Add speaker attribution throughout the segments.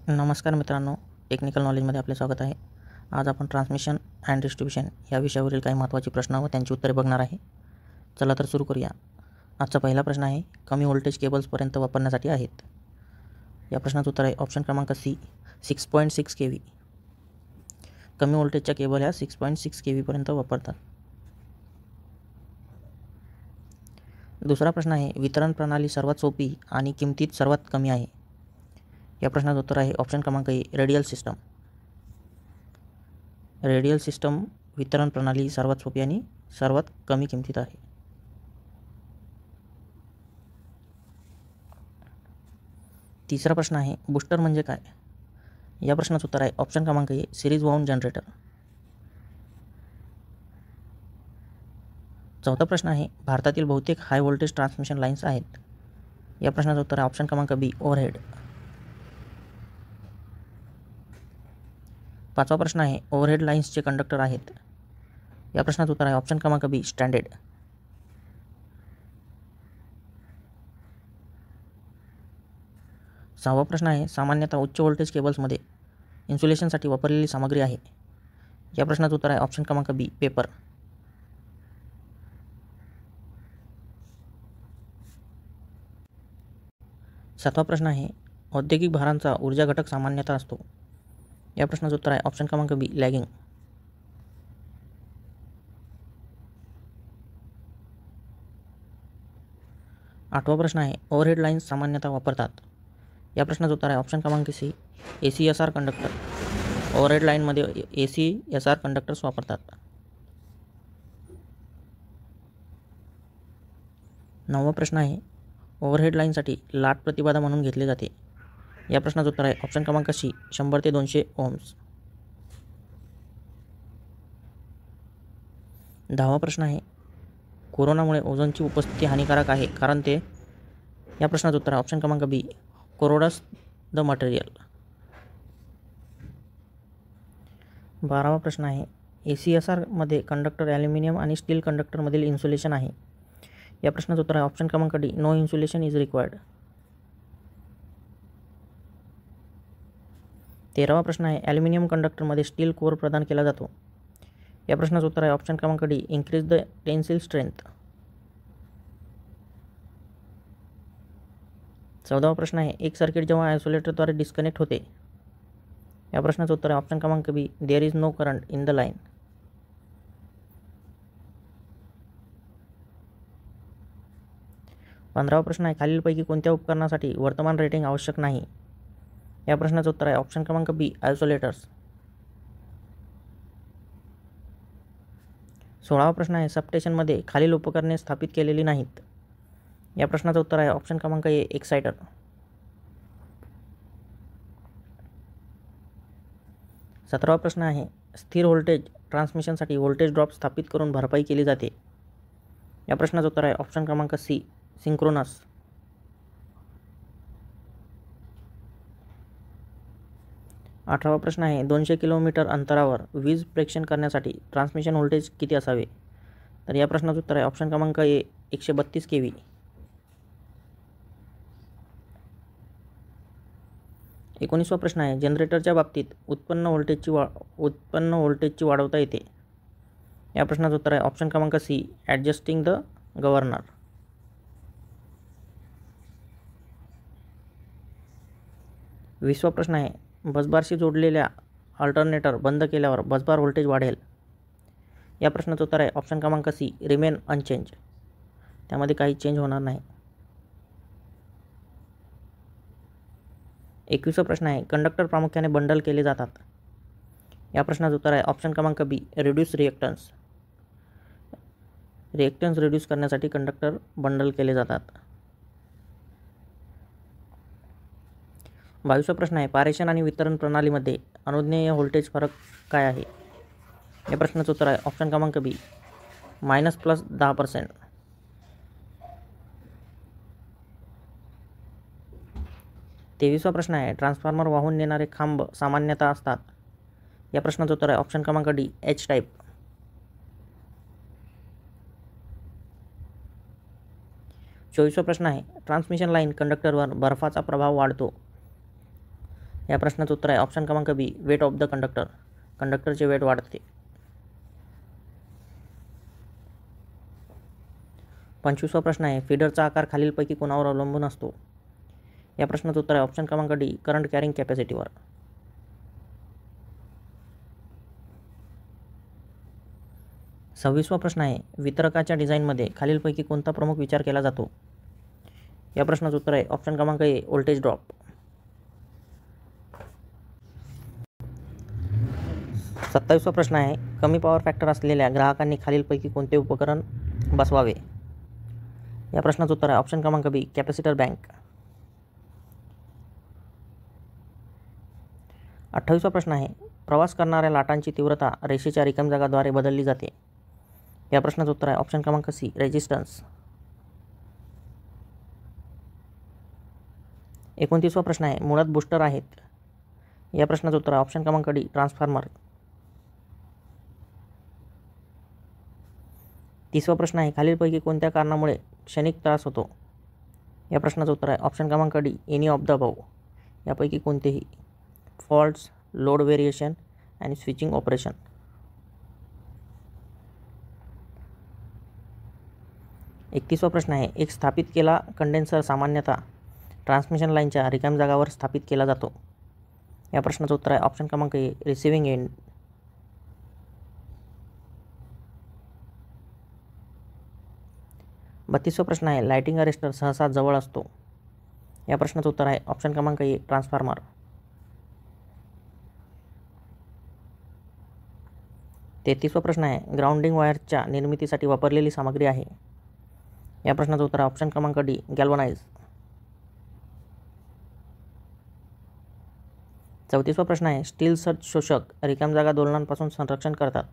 Speaker 1: नमस्कार मित्रांनो, टेक्निकल नॉलेजमध्ये आपले स्वागत आहे. आज आपण ट्रान्समिशन अँड डिस्ट्रीब्युशन या विषयावरील काही महत्त्वाची प्रश्न व त्यांची उत्तरे बघणार आहे. चला तर सुरू करूया. आजचा पहिला प्रश्न आहे, कमी व्होल्टेज केबल्सपर्यंत वापरण्यासाठी आहेत. या प्रश्नाचं उत्तर आहे ऑप्शन क्रमांक सी, 6.6 kV. कमी व्होल्टेजच्या केबल ह्या 6.6 kV पर्यंत वापरतात. दुसरा प्रश्न आहे, वितरण प्रणाली सर्वात सोपी आणि किमतीत सर्वात कमी आहे. या प्रश्नाचं उत्तर आहे ऑप्शन क्रमांक ए, रेडियल सिस्टम. रेडियल सिस्टम वितरण प्रणाली सर्वात सोपी आणि सर्वात कमी किमतीत आहे. तिसरा प्रश्न आहे, बूस्टर म्हणजे काय? या प्रश्नाचं उत्तर आहे ऑप्शन क्रमांक ए, सिरीज वाऊंड जनरेटर. चौथा प्रश्न आहे, भारतातील बहुतेक हाय व्होल्टेज ट्रान्समिशन लाईन्स आहेत. या प्रश्नाचं उत्तर आहे ऑप्शन क्रमांक बी, ओव्हरहेड. पाचवा प्रश्न आहे, ओव्हरहेड लाईन्सचे कंडक्टर आहेत. या प्रश्नाचं उत्तर आहे ऑप्शन क्रमांक बी, स्टँडर्ड. सहावा प्रश्न आहे, सामान्यतः उच्च व्होल्टेज केबल्समध्ये इन्सुलेशनसाठी वापरलेली सामग्री आहे. या प्रश्नाचं उत्तर आहे ऑप्शन क्रमांक बी, पेपर. सातवा प्रश्न आहे, औद्योगिक भारांचा ऊर्जा घटक सामान्यतः असतो. या प्रश्नाचं उत्तर आहे ऑप्शन क्रमांक बी, लॅगिंग. आठवा प्रश्न आहे, ओव्हरहेड लाईन्स सामान्यतः वापरतात. या प्रश्नाचं उत्तर आहे ऑप्शन क्रमांक सी, ACSR कंडक्टर. ओव्हरहेड लाईनमध्ये ACSR कंडक्टर्स वापरतात. नववा प्रश्न आहे, ओव्हरहेड लाईनसाठी लाट प्रतिबाधा म्हणून घेतले जाते. या प्रश्नाचं उत्तर आहे ऑप्शन क्रमांक सी, 100 ते 200 ओम्स. 10वा प्रश्न आहे, कोरोनामुळे ओझोनची उपस्थिती हानिकारक आहे कारण ते. या प्रश्नाचं उत्तर आहे ऑप्शन क्रमांक बी, कोरोडस द मटेरियल. 12वा प्रश्न आहे, ACSR मध्ये कंडक्टर ॲल्युमिनियम आणि स्टील कंडक्टरमधील इन्सुलेशन आहे. या प्रश्नाचं उत्तर आहे ऑप्शन क्रमांक D, no insulation is required. 13वा प्रश्न आहे, ॲल्युमिनियम कंडक्टरमध्ये स्टील कोर प्रदान केला जातो. या प्रश्नाचं उत्तर आहे ऑप्शन क्रमांक D, increase the tensile strength. 14वा प्रश्न आहे, एक सर्किट जेव्हा आयसोलेटरद्वारे डिस्कनेक्ट होते. या प्रश्नाचं उत्तर आहे ऑप्शन क्रमांक B, there is no current in the line. 15वा प्रश्न आहे, खालीलपैकी कोणत्या उपकरणासाठी वर्तमान रेटिंग आवश्यक नाही? या प्रश्नाचं उत्तर आहे ऑप्शन क्रमांक बी, आयसोलेटर्स. 16वा प्रश्न आहे, सबस्टेशनमध्ये खालील उपकरणे स्थापित केलेली नाहीत. या प्रश्नाचं उत्तर आहे ऑप्शन क्रमांक ए, एक्सायटर. 17वा प्रश्न आहे, स्थिर व्होल्टेज ट्रान्समिशनसाठी व्होल्टेज ड्रॉप स्थापित करून भरपाई केली जाते. या प्रश्नाचं उत्तर आहे ऑप्शन क्रमांक सी, सिंक्रोनस. 18वा प्रश्न आहे, 200 किलोमीटर अंतरावर वीज प्रेषण करण्यासाठी ट्रान्समिशन व्होल्टेज किती असावे? तर या प्रश्नाचं उत्तर आहे ऑप्शन क्रमांक ए, 132 kV. 19वा प्रश्न आहे, जनरेटरच्या बाबतीत उत्पन्न व्होल्टेजची वाढवता येते. या प्रश्नाचं उत्तर आहे ऑप्शन क्रमांक सी, ॲडजस्टिंग द गव्हर्नर. 20वा प्रश्न आहे, बसबारशी जोडलेल्या अल्टरनेटर बंद केल्यावर बसबार व्होल्टेज वाढेल. या प्रश्नाचं उत्तर आहे ऑप्शन क्रमांक सी, रिमेन अनचेंज. त्यामध्ये काही चेंज होणार नाही. 21वा प्रश्न आहे, कंडक्टर प्रामुख्याने बंडल केले जातात. या प्रश्नाचं उत्तर आहे ऑप्शन क्रमांक बी, रिड्यूस रिएक्टन्स. रिएक्टन्स रिड्यूस करण्यासाठी कंडक्टर बंडल केले जातात. 22वा प्रश्न आहे, पारेषण आणि वितरण प्रणालीमध्ये अनुज्ञेय व्होल्टेज फरक काय आहे? या प्रश्नाचं उत्तर आहे ऑप्शन क्रमांक बी, -+10%. 23वा प्रश्न आहे, ट्रान्सफॉर्मर वाहून नेणारे खांब सामान्यतः असतात. या प्रश्नाचं उत्तर आहे ऑप्शन क्रमांक डी, H टाईप. 24वा प्रश्न आहे, ट्रान्समिशन लाईन कंडक्टरवर बर्फाचा प्रभाव वाढतो. या प्रश्नाचं उत्तर आहे ऑप्शन क्रमांक बी, वेट ऑफ द कंडक्टर. कंडक्टरचे वेट वाढते. 25वा प्रश्न आहे फीडरचा आकार खालीलपैकी कोणावर अवलंबून असतो? या प्रश्नाचं उत्तर आहे ऑप्शन क्रमांक डी, करंट कॅरिंग कॅपॅसिटीवर. 26वा प्रश्न आहे वितरकाच्या डिझाईनमध्ये खालीलपैकी कोणता प्रमुख विचार केला जातो? या प्रश्नाचं उत्तर आहे ऑप्शन क्रमांक ए, व्होल्टेज ड्रॉप. 27वा प्रश्न आहे कमी पॉवर फॅक्टर असलेल्या ग्राहकांनी खालीलपैकी कोणते उपकरण बसवावे? या प्रश्नाचं उत्तर आहे ऑप्शन क्रमांक बी, कॅपॅसिटर बँक. 28वा प्रश्न आहे प्रवास करणाऱ्या लाटांची तीव्रता रेषेच्या रिकाम्या जागाद्वारे बदलली जाते. या प्रश्नाचं उत्तर आहे ऑप्शन क्रमांक सी, रेजिस्टन्स. 29वा प्रश्न आहे मुळात बूस्टर आहेत. या प्रश्नाचं उत्तर आहे ऑप्शन क्रमांक डी, ट्रान्सफॉर्मर. 30वा प्रश्न आहे खालीलपैकी कोणत्या कारणामुळे क्षणिक त्रास होतो? या प्रश्नाचं उत्तर आहे ऑप्शन क्रमांक D, any of the above. यापैकी कोणतेही? फॉल्ट्स, लोड व्हेरिएशन आणि स्विचिंग ऑपरेशन. 31वा प्रश्न आहे एक स्थापित केला कंडेन्सर सामान्यतः ट्रान्समिशन लाईनच्या रिकाम्या जागावर स्थापित केला जातो. या प्रश्नाचं उत्तर आहे ऑप्शन क्रमांक ए, रिसिव्हिंग एंड. 32वा प्रश्न आहे लाइटिंग अरेस्टर सहसा जवळ असतो. या प्रश्नाचं उत्तर आहे ऑप्शन क्रमांक ए, ट्रान्सफॉर्मर. 33वा प्रश्न आहे ग्राउंडिंग वायरच्या निर्मितीसाठी वापरलेली सामग्री आहे. या प्रश्नाचं उत्तर आहे ऑप्शन क्रमांक डी, गॅल्वनाइज. 34वा प्रश्न आहे स्टील सर्ज शोषक रिकाम्या जागा दोलनांपासून संरक्षण करतात.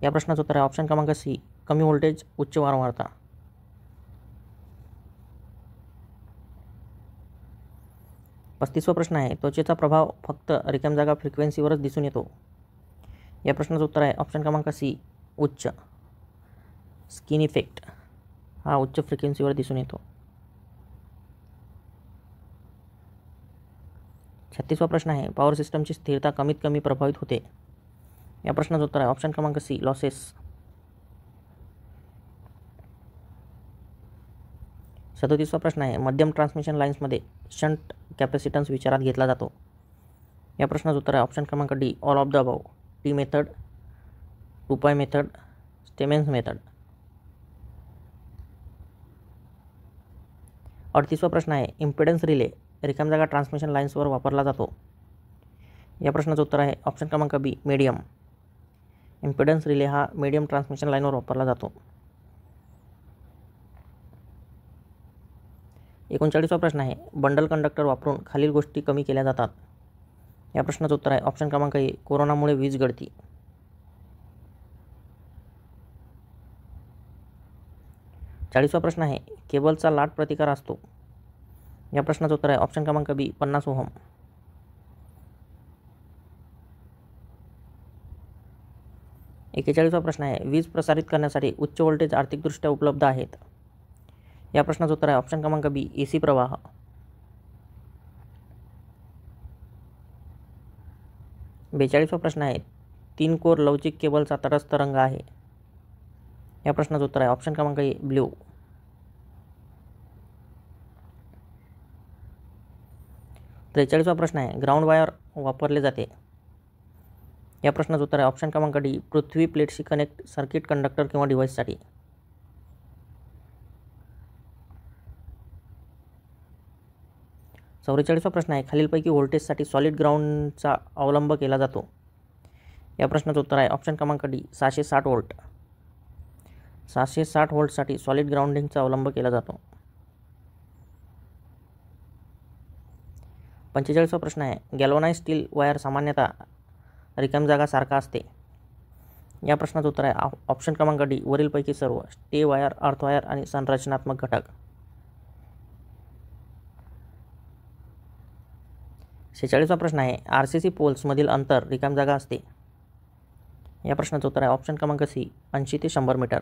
Speaker 1: या प्रश्नाचं उत्तर आहे ऑप्शन क्रमांक सी, कमी व्होल्टेज उच्च वारंवारता. 35वा प्रश्न आहे त्वचेचा प्रभाव फक्त रिकाम्या जागा फ्रिक्वेन्सीवरच दिसून येतो. या प्रश्नाचं उत्तर आहे ऑप्शन क्रमांक सी, उच्च. स्किन इफेक्ट हा उच्च फ्रिक्वेन्सीवर दिसून येतो. 36वा प्रश्न आहे पॉवर सिस्टमची स्थिरता कमीत कमी प्रभावित होते. या प्रश्नाचं उत्तर आहे ऑप्शन क्रमांक सी, लॉसेस. 37वा प्रश्न आहे मध्यम ट्रान्समिशन लाईन्समध्ये शंट कॅपॅसिटन्स विचारात घेतला जातो. या प्रश्नाचं उत्तर आहे ऑप्शन क्रमांक D, all of the above. T method, 2पाय मेथड, स्टेमेन्स मेथड. 38वा प्रश्न आहे इम्पिडन्स रिले रिकाम्या जागा ट्रान्समिशन लाईन्सवर वापरला जातो. या प्रश्नाचं उत्तर आहे ऑप्शन क्रमांक बी, मीडियम. इम्पिडन्स रिले हा मीडियम ट्रान्समिशन लाईनवर वापरला जातो. 39वा प्रश्न आहे बंडल कंडक्टर वापरून खालील गोष्टी कमी केल्या जातात. या प्रश्नाचं उत्तर आहे ऑप्शन क्रमांक ए, कोरोनामुळे वीज गळती. 40वा प्रश्न आहे केबलचा लाट प्रतिकार असतो. या प्रश्नाचं उत्तर आहे ऑप्शन क्रमांक बी, 50 ओहम. 41वा प्रश्न आहे वीज प्रसारित करण्यासाठी उच्च व्होल्टेज आर्थिकदृष्ट्या उपलब्ध आहेत. या प्रश्नाचं उत्तर आहे ऑप्शन क्रमांक बी, एसी प्रवाह. 42वा प्रश्न आहे 3 कोर लवचिक केबलचा तटस्थ रंग आहे. या प्रश्नाचं उत्तर आहे ऑप्शन क्रमांक ए, ब्ल्यू. 43वा प्रश्न आहे ग्राउंड वायर वापरले जाते. या प्रश्नाचं उत्तर आहे ऑप्शन क्रमांक डी, पृथ्वी प्लेटशी कनेक्ट सर्किट कंडक्टर किंवा डिव्हाइससाठी. 44वा प्रश्न आहे खालीलपैकी व्होल्टेजसाठी सॉलिड ग्राउंडचा अवलंब केला जातो. या प्रश्नाचं उत्तर आहे ऑप्शन क्रमांक डी, 660 व्होल्ट. 660 व्होल्टसाठी सॉलिड ग्राउंडिंगचा अवलंब केला जातो. 45वा प्रश्न आहे गॅल्वनाइज स्टील वायर सामान्यतः रिकाम्या जागा सारखा असते. या प्रश्नाचं उत्तर आहे ऑप्शन क्रमांक डी, वरीलपैकी सर्व. स्टे वायर, अर्थ वायर आणि संरचनात्मक घटक. 46वा प्रश्न आहे RCC पोल्समधील अंतर रिकाम्या जागा असते. या प्रश्नाचं उत्तर आहे ऑप्शन क्रमांक सी, 80 ते 100 मीटर.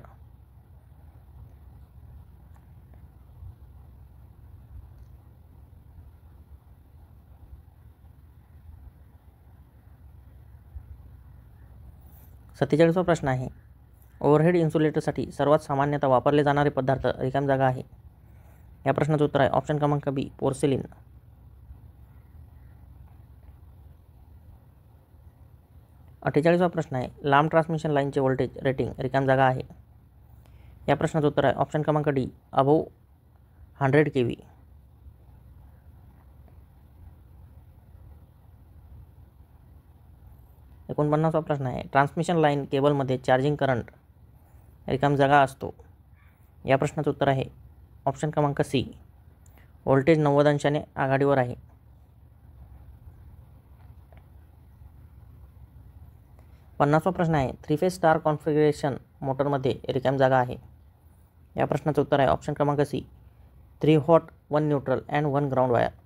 Speaker 1: 47वा प्रश्न आहे, ओव्हरहेड इन्सुलेटरसाठी सर्वात सामान्यतः वापरले जाणारे पदार्थ रिकामी जागा आहे. या प्रश्नाचं उत्तर आहे ऑप्शन क्रमांक बी, पोर्सिलिन. 48वा प्रश्न आहे, लांब ट्रान्समिशन लाईनचे व्होल्टेज रेटिंग रिकामी जागा आहे. या प्रश्नाचं उत्तर आहे ऑप्शन क्रमांक डी, अबोव 100 kV. 49वा प्रश्न आहे, ट्रान्समिशन लाईन केबलमध्ये चार्जिंग करंट रिकामी जागा असतो. या प्रश्नाचं उत्तर आहे ऑप्शन क्रमांक सी, व्होल्टेज 90 अंशाने आघाडीवर आहे. 50वा प्रश्न आहे, 3 फेज स्टार कॉन्फिगरेशन मोटरमध्ये रिकामी जागा आहे. या प्रश्नाचं उत्तर आहे ऑप्शन क्रमांक C, 3 hot 1 neutral and 1 ground wire.